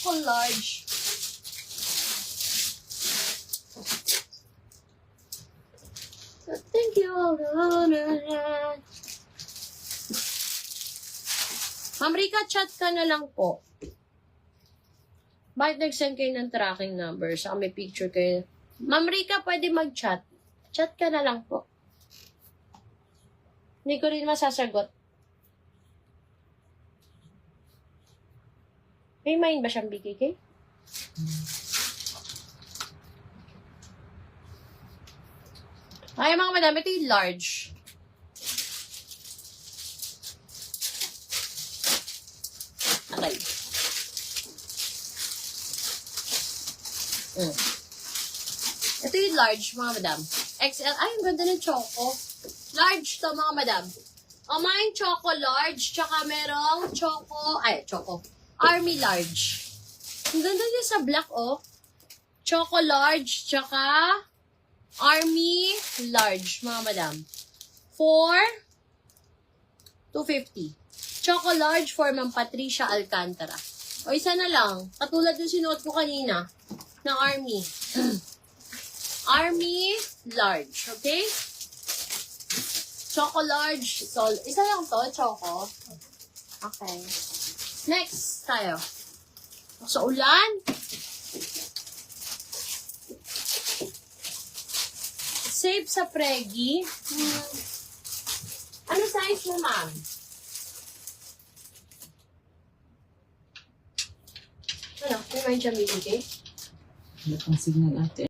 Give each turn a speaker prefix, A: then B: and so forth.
A: Choco large. Thank you. Ma'am Rika, chat ka na lang po. Bakit nag-send kayo ng tracking number? Saka may picture kayo. Ma'am Rika, pwede mag-chat. Chat ka na lang po. Hindi ko rin masasagot. May main ba siyang BKK? Ay, mga madami. Ito yung large. Okay. Ito yung large, mga madam. XL. Ay, ang ganda ng choco. Large to, mga madam. O, may choco large, tsaka merong choco. Army large. Ang ganda niya sa black, oh. Choco large, tsaka Army large, mga madam. For $250. Choco large for Ma'am Patricia Alcantara. O, isa na lang. Katulad yung sinuot ko kanina ng Army. Army large, okay? Choco large. So, isa lang to, choco. Okay. Next tayo. Sa ulan. Save sa Pregi. Ano size mo, ma'am? Ano? May mind siya bibigay?
B: Wala pang signal ate.